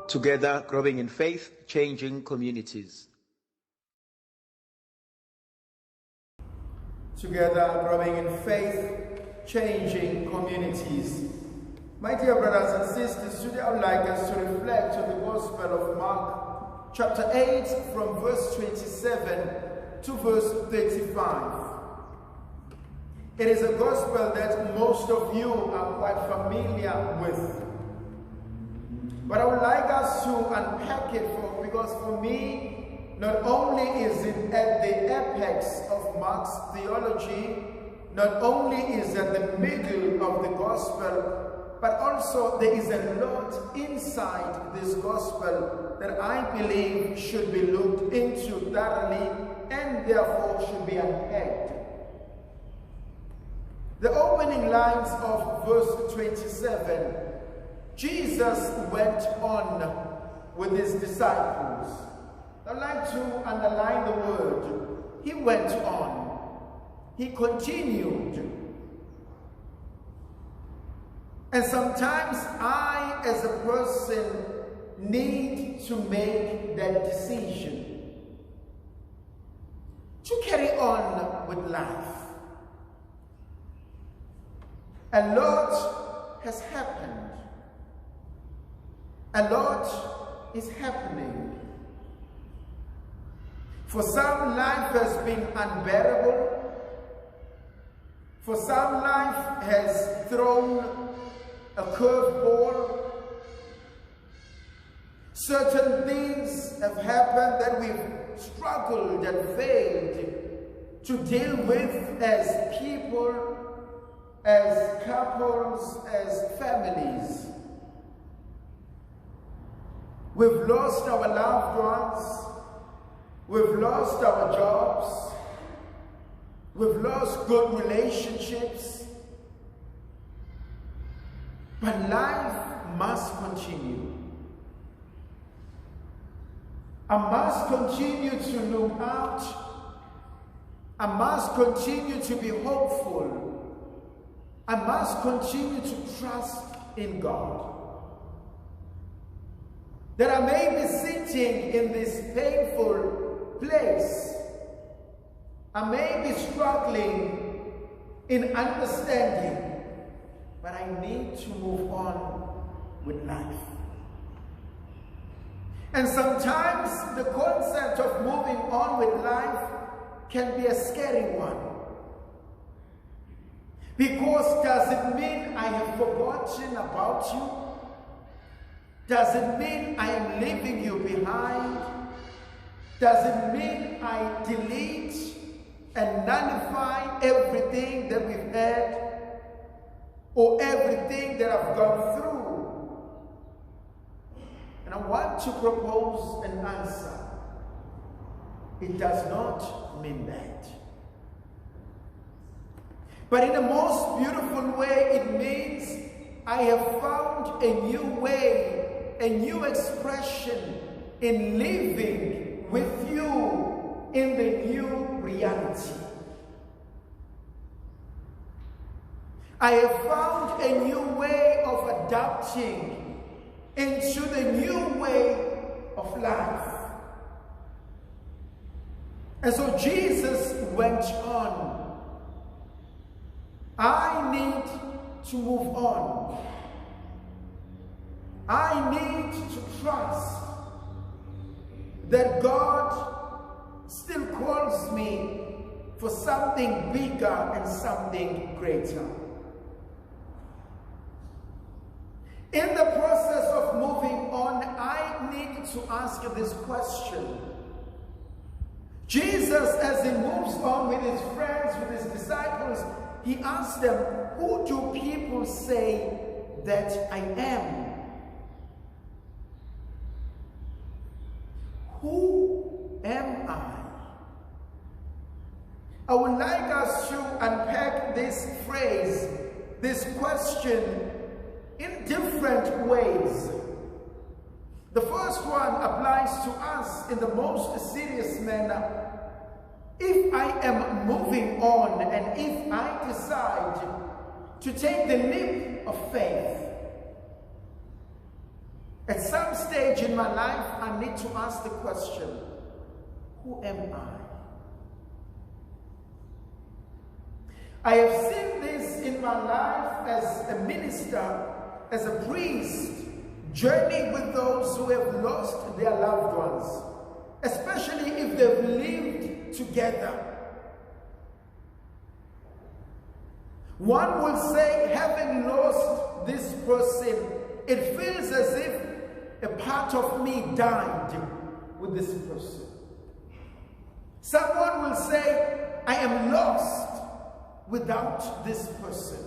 Together, growing in faith, changing communities. Together, growing in faith, changing communities. My dear brothers and sisters, today I would like us to reflect on the Gospel of Mark, chapter 8, from verse 27 to verse 35. It is a Gospel that most of you are quite familiar with. But I would like us to unpack it because for me, not only is it at the apex of Mark's theology, not only is it the middle of the Gospel, but also there is a lot inside this Gospel that I believe should be looked into thoroughly and therefore should be unpacked. The opening lines of verse 27, Jesus went on with his disciples. I'd like to underline the word. He went on. He continued. And sometimes I, as a person, need to make that decision to carry on with life. A lot has happened. A lot is happening. For some, life has been unbearable. For some, life has thrown a curveball. Certain things have happened that we've struggled and failed to deal with as people, as couples, as families. We've lost our loved ones. We've lost our jobs. We've lost good relationships. But life must continue. I must continue to look out. I must continue to be hopeful. I must continue to trust in God. That I may be sitting in this painful place. I may be struggling in understanding, but I need to move on with life. And sometimes the concept of moving on with life can be a scary one. Because does it mean I have forgotten about you? Does it mean I am leaving you behind? Does it mean I delete and nullify everything that we've had or everything that I've gone through? And I want to propose an answer. It does not mean that. But in the most beautiful way, it means I have found a new way, a new expression in living with you in the new reality. I have found a new way of adapting into the new way of life. And so Jesus went on. I need to move on. I need to trust that God still calls me for something bigger and something greater. In the process of moving on, I need to ask this question. Jesus, as he moves on with his friends, with his disciples, he asks them, who do people say that I am? Who am I? I would like us to unpack this phrase, this question, in different ways. The first one applies to us in the most serious manner. If I am moving on and if I decide to take the leap of faith, at some stage stage in my life, I need to ask the question, who am I? I have seen this in my life as a minister, as a priest, journeying with those who have lost their loved ones, especially if they've lived together. One will say, having lost this person, it feels as if a part of me died with this person. Someone will say, I am lost without this person.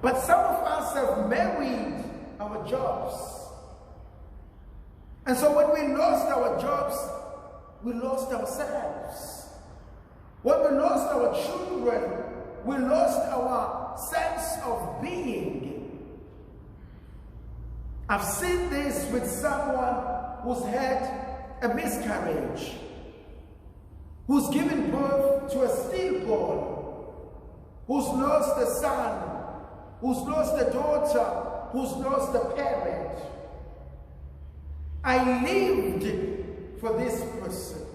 But some of us have married our jobs. And so when we lost our jobs, we lost ourselves. When we lost our children, we lost our sense of being. I've seen this with someone who's had a miscarriage, who's given birth to a stillborn, who's lost a son, who's lost a daughter, who's lost a parent. I lived for this person.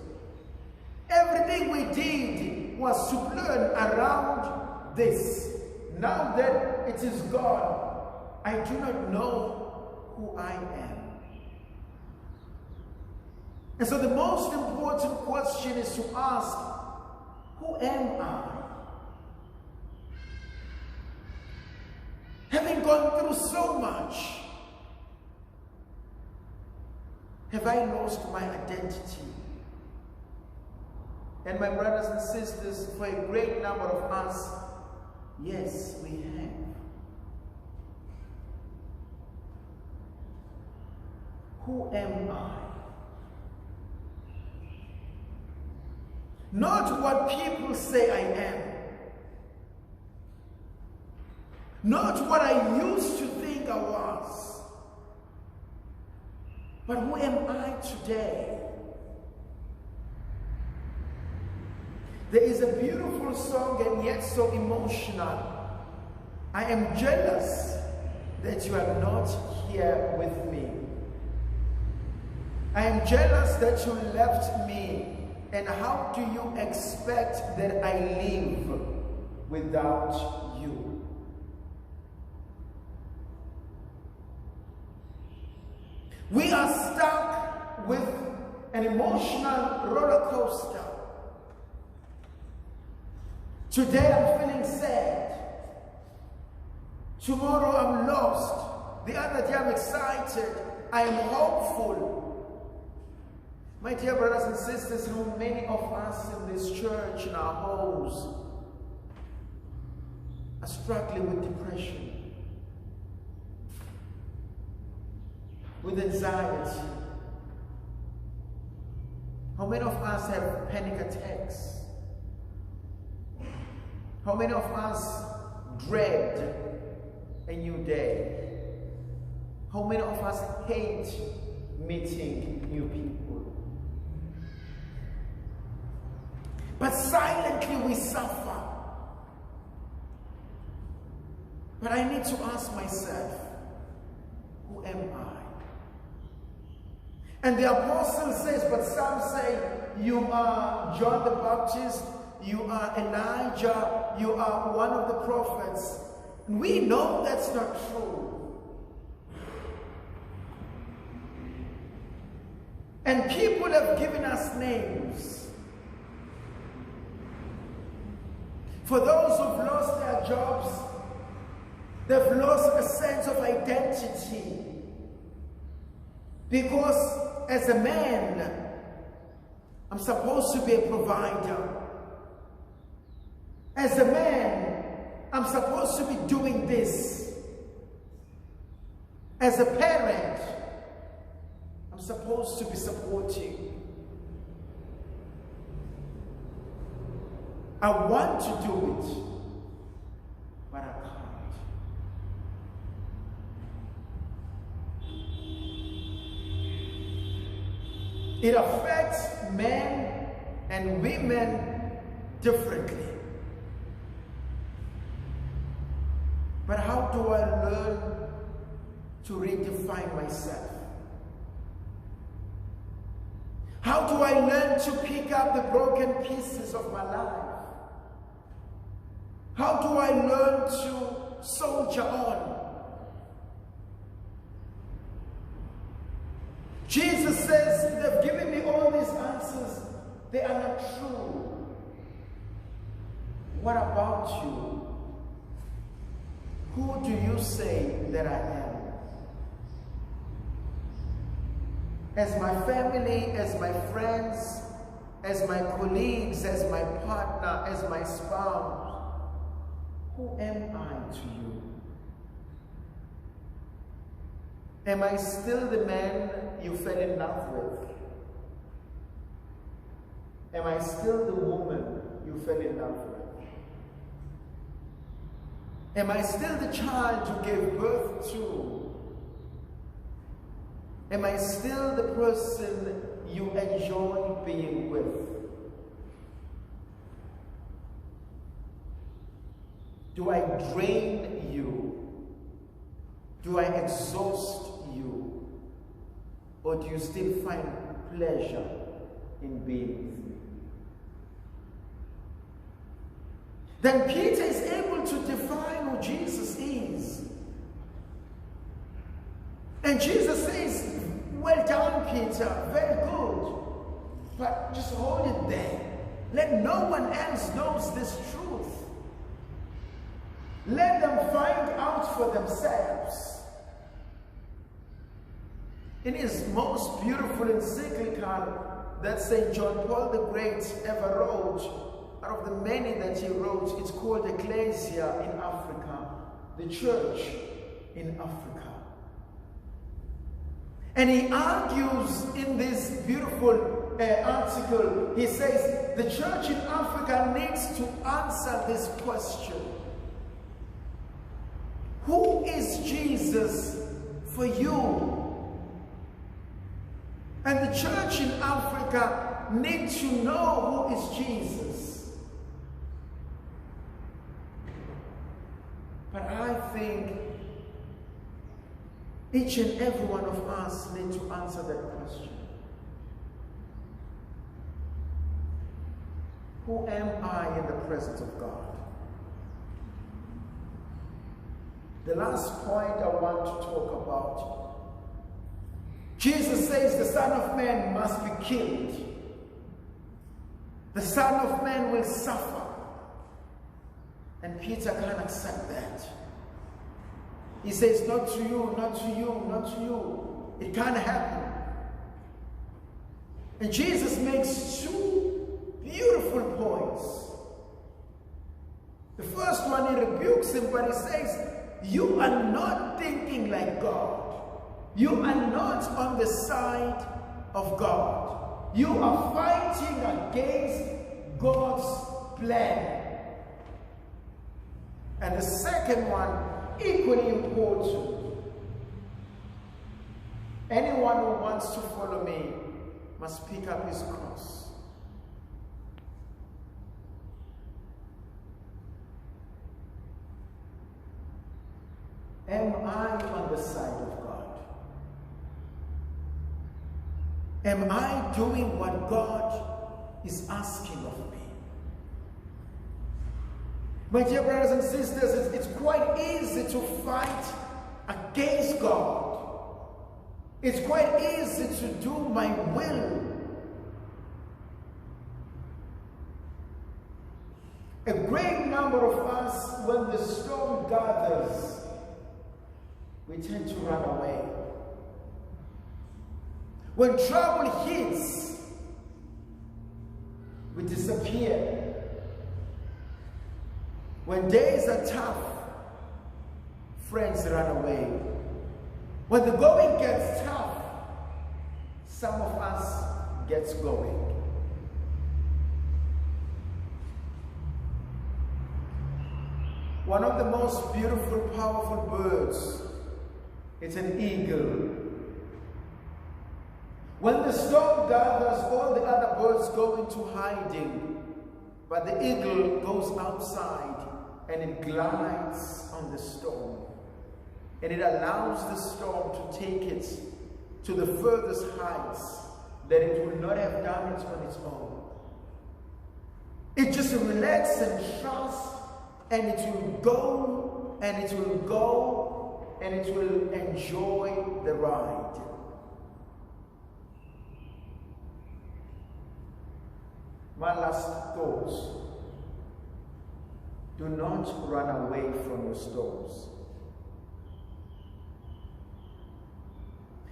Everything we did was to learn around this. Now that it is gone, I do not know who I am. And so the most important question is to ask, who am I? Having gone through so much, have I lost my identity? And my brothers and sisters, for a great number of us, yes, we have. Who am I? Not what people say I am. Not what I used to think I was. But who am I today? There is a beautiful song and yet so emotional. I am jealous that you are not here with me. I am jealous that you left me. And how do you expect that I live without you? We are stuck with an emotional roller coaster. Today I'm feeling sad. Tomorrow I'm lost. The other day I'm excited. I am hopeful. My dear brothers and sisters, many of us in this church, in our homes, are struggling with depression, with anxiety. How many of us have panic attacks? How many of us dread a new day? How many of us hate meeting new people? But silently we suffer. But I need to ask myself, who am I? And the apostle says, but some say, you are John the Baptist, you are Elijah, you are one of the prophets. We know that's not true. And people have given us names. For those who've lost their jobs, they've lost a sense of identity. Because as a man, I'm supposed to be a provider. As a man, I'm supposed to be doing this. As a parent, I'm supposed to be supporting. I want to do it, but I can't. It affects men and women differently. But how do I learn to redefine myself? How do I learn to pick up the broken pieces of my life? How do I learn to soldier on? Jesus says, they've given me all these answers. They are not true. What about you? Who do you say that I am? As my family, as my friends, as my colleagues, as my partner, as my spouse, who am I to you? Am I still the man you fell in love with? Am I still the woman you fell in love with? Am I still the child you gave birth to? Am I still the person you enjoy being with? Do I drain you? Do I exhaust you? Or do you still find pleasure in being with me? Then Peter is able to define who Jesus is. And Jesus says, well done, Peter, very good. But just hold it there. Let no one else knows this truth. Let them find out for themselves. In his most beautiful encyclical that St. John Paul the Great ever wrote, out of the many that he wrote, it's called Ecclesia in Africa, the church in Africa. And he argues in this beautiful article, he says, the church in Africa needs to answer this question. Who is Jesus for you? And the church in Africa needs to know who is Jesus. But I think each and every one of us need to answer that question. Who am I in the presence of God? The last point I want to talk about. Jesus says the Son of Man must be killed. The Son of Man will suffer. And Peter can't accept that. He says, not to you, not to you, not to you. It can't happen. And Jesus makes two beautiful points. The first one, he rebukes him, but he says, you are not thinking like God. You are not on the side of God. You are fighting against God's plan. And the second one, equally important. Anyone who wants to follow me must pick up his cross. Am I on the side of God? Am I doing what God is asking of me? My dear brothers and sisters, it's quite easy to fight against God. It's quite easy to do my will. A great number of us, when the storm gathers, we tend to run away. When trouble hits, we disappear. When days are tough, friends run away. When the going gets tough, some of us gets going. One of the most beautiful, powerful birds, it's an eagle. When the storm gathers, all the other birds go into hiding, but the eagle goes outside and it glides on the storm. and it allows the storm to take it to the furthest heights that it will not have done it on its own. It just relaxes and trusts, and it will go, and it will go, and it will enjoy the ride. My last thought: do not run away from your storms.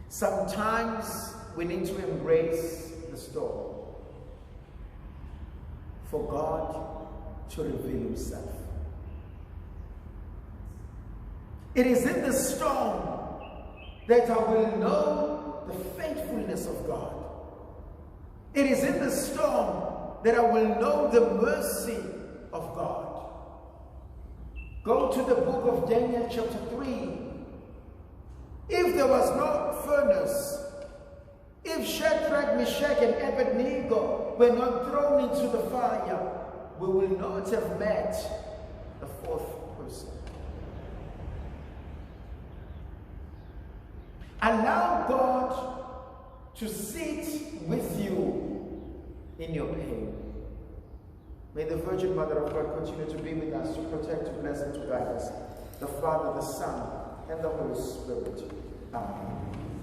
Sometimes we need to embrace the storm for God to reveal himself. It is in the storm that I will know the faithfulness of God. It is in the storm that I will know the mercy of God. Go to the book of Daniel chapter 3. If there was no furnace, if Shadrach, Meshach, and Abednego were not thrown into the fire, we will not have met the fourth person. Allow God to sit with you in your pain. May the Virgin Mother of God continue to be with us, to protect, to bless, and to guide us. The Father, the Son, and the Holy Spirit. Amen.